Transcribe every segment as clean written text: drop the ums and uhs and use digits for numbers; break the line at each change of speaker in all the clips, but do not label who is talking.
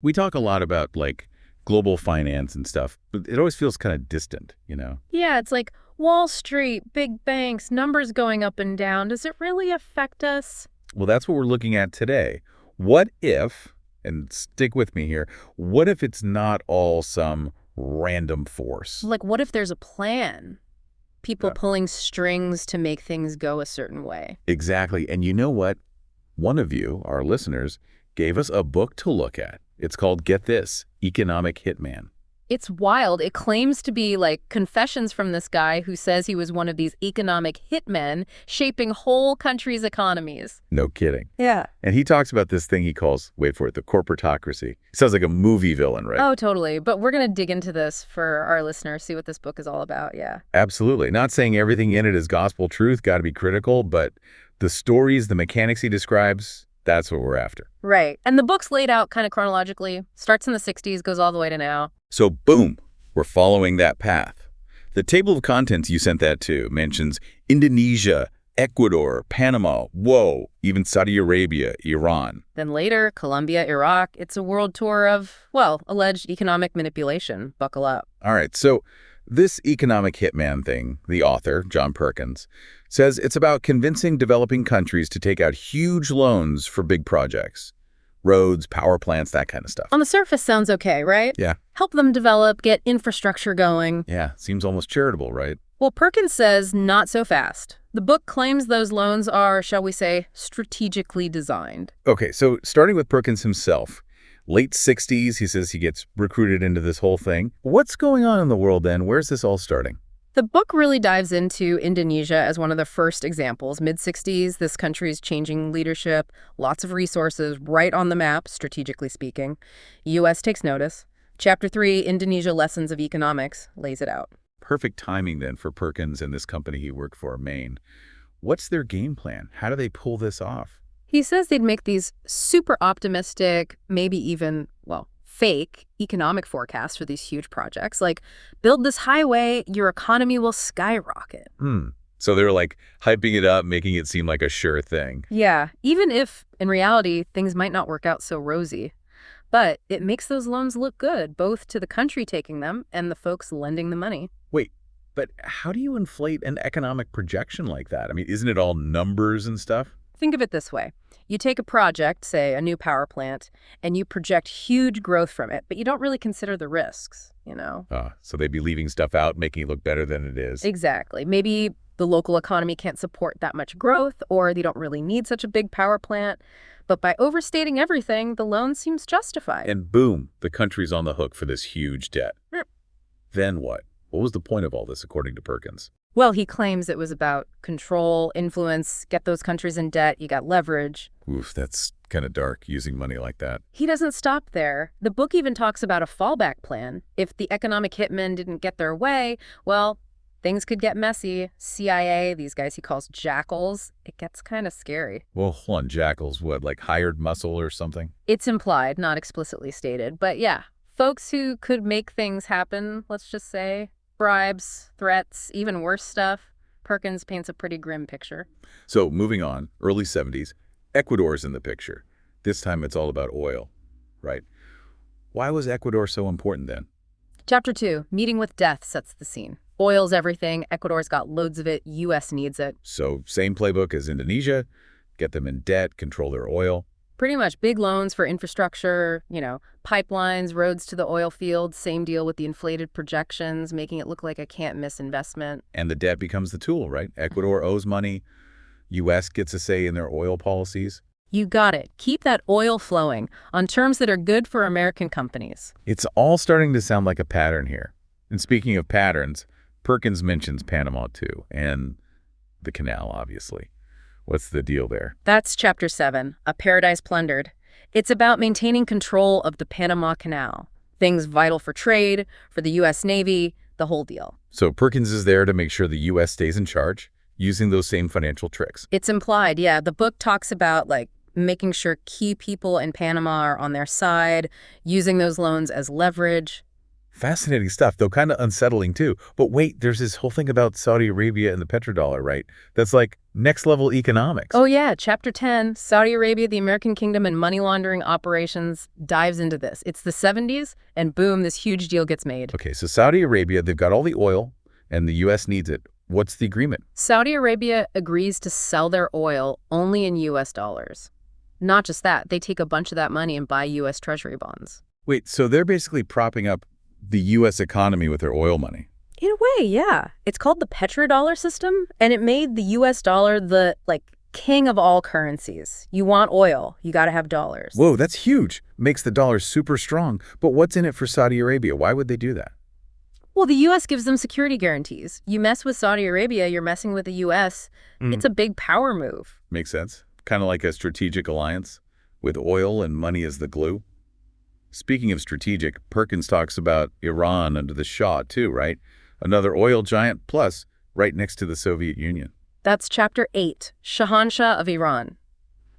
We talk a lot about like global finance and stuff, but it always feels kind of distant, you know?
Yeah, it's like Wall Street, big banks, numbers going up and down. Does it really affect us?
Well, that's what we're looking at today. What if, and stick with me here, what if it's not all some random force?
Like, what if there's a plan? People
Uh,
pulling strings to make things go a certain way.
exactly. And you know what? One of you, our listeners, gave us a book to look at. It's called, get this, Economic Hitman.
It's wild. It claims to be like confessions from this guy who says he was one of these economic hitmen shaping whole countries' economies.
No kidding.
Yeah.
And he talks about this thing he calls, wait for it, the corporatocracy. Sounds like a movie villain, right?
Oh, totally. But we're going to dig into this for our listeners, see what this book is all about. Yeah.
Absolutely. Not saying everything in it is gospel truth, got to be critical, but the stories, the mechanics he describes, that's what we're after.
Right. And the book's laid out kind of chronologically. Starts in the 60s, goes all the way to now.
So boom, we're following that path. The table of contents you sent that to mentions Indonesia, Ecuador, Panama, whoa, even Saudi Arabia, Iran.
Then later, Colombia, Iraq. It's a world tour of, well, alleged economic manipulation. Buckle up.
All right, so this economic hitman thing, the author, John Perkins, says it's about convincing developing countries to take out huge loans for big projects. Roads, power plants, that kind of stuff.
On the surface, sounds okay, right?
Yeah.
Help them develop, get infrastructure going.
Yeah, seems almost charitable, right?
Well, Perkins says not so fast. The book claims those loans are, shall we say, strategically designed.
Okay, so starting with Perkins himself, late 60s, he says he gets recruited into this whole thing. What's going on in the world then? Where's this all starting?
The book really dives into Indonesia as one of the first examples. Mid-60s, this country's changing leadership, lots of resources right on the map, strategically speaking. U.S. takes notice. Chapter 3, Indonesia Lessons of Economics, lays it out.
Perfect timing then for Perkins and this company he worked for, Maine. What's their game plan? How do they pull this off?
He says they'd make these super optimistic, maybe even, well, fake economic forecasts for these huge projects. Like, build this highway, your economy will skyrocket.
So they're like hyping it up, making it seem like a sure thing.
Yeah, even if, in reality, things might not work out so rosy. But it makes those loans look good, both to the country taking them and the folks lending the money.
Wait, but how do you inflate an economic projection like that? I mean, isn't it all numbers and stuff?
Think of it this way. You take a project, say a new power plant, and you project huge growth from it, but you don't really consider the risks, you know?
So they'd be leaving stuff out, making it look better than it is.
Exactly. Maybe the local economy can't support that much growth, or they don't really need such a big power plant. But by overstating everything, the loan seems justified.
And boom, the country's on the hook for this huge debt.
Yep.
Then what? What was the point of all this, according to Perkins?
Well, he claims it was about control, influence, get those countries in debt, you got leverage.
Oof, that's kind of dark, using money like that.
He doesn't stop there. The book even talks about a fallback plan. If the economic hitmen didn't get their way, well, things could get messy. CIA, these guys he calls jackals, it gets kind of scary.
Well, hold on, jackals, what, like hired muscle or something?
It's implied, not explicitly stated, but yeah, folks who could make things happen, let's just say. Bribes, threats, even worse stuff. Perkins paints a pretty grim picture.
So, moving on, early 70s, Ecuador's in the picture. This time it's all about oil, right? Why was Ecuador so important then?
Chapter 2, Meeting with Death, sets the scene. Oil's everything. Ecuador's got loads of it. U.S. needs it.
So, same playbook as Indonesia, get them in debt, control their oil.
Pretty much big loans for infrastructure, you know, pipelines, roads to the oil fields, same deal with the inflated projections, making it look like a can't-miss investment.
And the debt becomes the tool, right? Ecuador owes money. U.S. gets a say in their oil policies.
You got it. Keep that oil flowing on terms that are good for American companies.
It's all starting to sound like a pattern here. And speaking of patterns, Perkins mentions Panama too, and the canal, obviously. What's the deal there?
That's Chapter 7, A Paradise Plundered. It's about maintaining control of the Panama Canal. Things vital for trade, for the U.S. Navy, the whole deal.
So Perkins is there to make sure the U.S. stays in charge, using those same financial tricks.
It's implied, yeah. The book talks about, like, making sure key people in Panama are on their side, using those loans as leverage.
Fascinating stuff, though kind of unsettling too. But wait, there's this whole thing about Saudi Arabia and the petrodollar, right? That's like next level economics.
Oh yeah, Chapter 10, Saudi Arabia, the American Kingdom, and money laundering operations dives into this. It's the 70s, and boom, this huge deal gets made.
Okay, so Saudi Arabia, they've got all the oil, and the U.S. needs it. What's the agreement?
Saudi Arabia agrees to sell their oil only in U.S. dollars. Not just that, they take a bunch of that money and buy U.S. Treasury bonds.
Wait, so they're basically propping up the U.S. economy with their oil money?
In a way, yeah. It's called the petrodollar system, and it made the U.S. dollar the, king of all currencies. You want oil, you gotta have dollars.
Whoa, that's huge. Makes the dollar super strong. But what's in it for Saudi Arabia? Why would they do that?
Well, the U.S. gives them security guarantees. You mess with Saudi Arabia, you're messing with the U.S. It's a big power move.
Makes sense. Kind of like a strategic alliance, with oil and money as the glue. Speaking of strategic, Perkins talks about Iran under the Shah too, right? Another oil giant, plus right next to the Soviet Union.
That's Chapter 8, Shahanshah of Iran.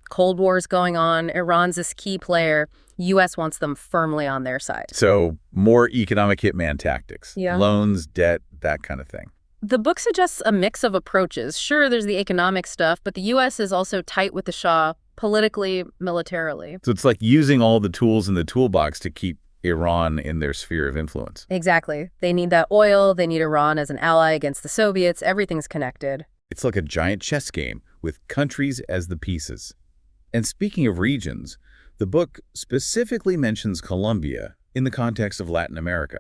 Cold War's going on, Iran's this key player. U.S. wants them firmly on their side.
So more economic hitman tactics.
Yeah.
Loans, debt, that kind of thing.
The book suggests a mix of approaches. Sure, there's the economic stuff, but the U.S. is also tight with the Shah, politically, militarily.
So it's like using all the tools in the toolbox to keep Iran in their sphere of influence.
Exactly. They need that oil, they need Iran as an ally against the Soviets, everything's connected.
It's like a giant chess game with countries as the pieces. And speaking of regions, the book specifically mentions Colombia in the context of Latin America.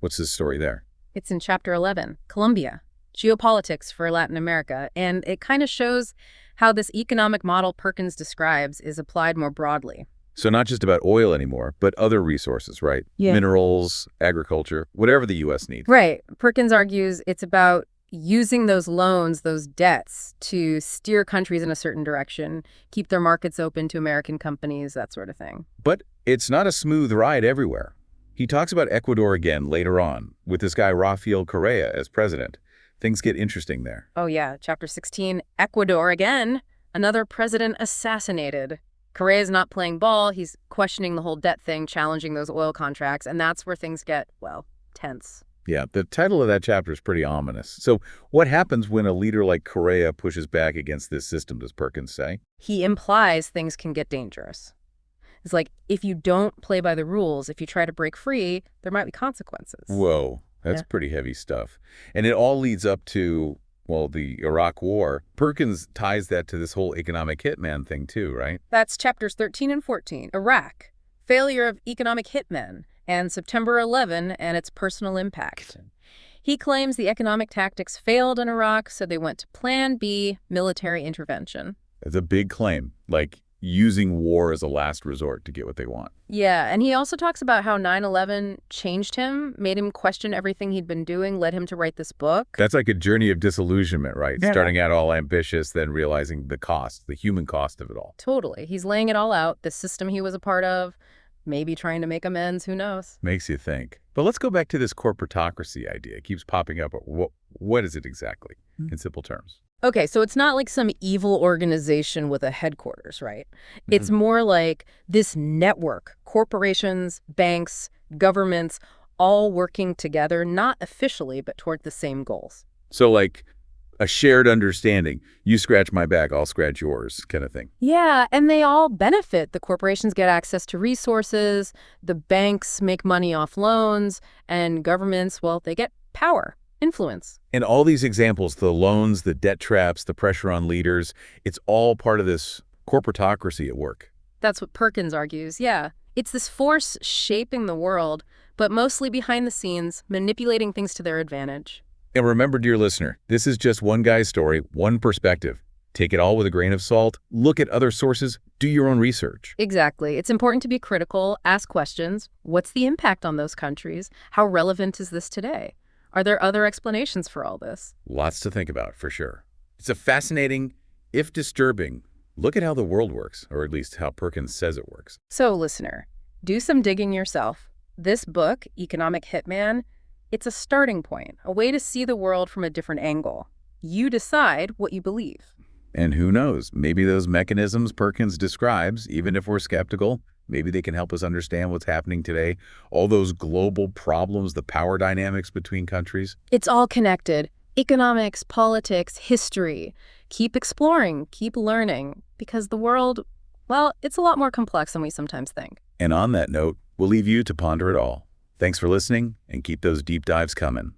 What's the story there?
It's in Chapter 11, Colombia, Geopolitics for Latin America, and it kind of shows how this economic model Perkins describes is applied more broadly.
So not just about oil anymore, but other resources, right?
Yeah.
Minerals, agriculture, whatever the U.S. needs.
Right. Perkins argues it's about using those loans, those debts, to steer countries in a certain direction, keep their markets open to American companies, that sort of thing.
But it's not a smooth ride everywhere. He talks about Ecuador again later on, with this guy Rafael Correa as president. Things get interesting there.
Oh yeah, Chapter 16, Ecuador again, another president assassinated. Correa's not playing ball, he's questioning the whole debt thing, challenging those oil contracts, and that's where things get, well, tense.
Yeah, the title of that chapter is pretty ominous. So what happens when a leader like Correa pushes back against this system, does Perkins say?
He implies things can get dangerous. It's like, if you don't play by the rules, if you try to break free, there might be consequences.
Whoa, that's pretty heavy stuff. And it all leads up to, well, the Iraq War. Perkins ties that to this whole economic hitman thing too, right?
That's Chapters 13 and 14, Iraq, failure of economic hitmen, and September 11 and its personal impact. He claims the economic tactics failed in Iraq, so they went to Plan B, military intervention.
It's a big claim, like using war as a last resort to get what they want.
Yeah, and he also talks about how 9/11 changed him, made him question everything he'd been doing, led him to write this book.
That's like a journey of disillusionment, right?
Yeah.
Starting out all ambitious, then realizing the cost, the human cost of it all.
Totally. He's laying it all out, the system he was a part of, maybe trying to make amends, who knows?
Makes you think. But let's go back to this corporatocracy idea. It keeps popping up. What is it exactly, in simple terms?
Okay, so it's not like some evil organization with a headquarters, right? It's more like this network, corporations, banks, governments, all working together, not officially, but toward the same goals.
So like a shared understanding. You scratch my back, I'll scratch yours kind of thing.
Yeah, and they all benefit. The corporations get access to resources, the banks make money off loans, and governments, well, they get power. Influence.
And all these examples, the loans, the debt traps, the pressure on leaders, it's all part of this corporatocracy at work.
That's what Perkins argues, yeah. It's this force shaping the world, but mostly behind the scenes, manipulating things to their advantage.
And remember, dear listener, this is just one guy's story, one perspective. Take it all with a grain of salt, look at other sources, do your own research.
Exactly. It's important to be critical, ask questions. What's the impact on those countries? How relevant is this today? Are there other explanations for all this?
Lots to think about, for sure. It's a fascinating, if disturbing, look at how the world works, or at least how Perkins says it works.
So, listener, do some digging yourself. This book, Economic Hitman, it's a starting point, a way to see the world from a different angle. You decide what you believe.
And who knows, maybe those mechanisms Perkins describes, even if we're skeptical, Maybe they can help us understand what's happening today, all those global problems, the power dynamics between countries.
It's all connected. Economics, politics, history. Keep exploring, keep learning, because the world, well, it's a lot more complex than we sometimes think.
And on that note, we'll leave you to ponder it all. Thanks for listening, and keep those deep dives coming.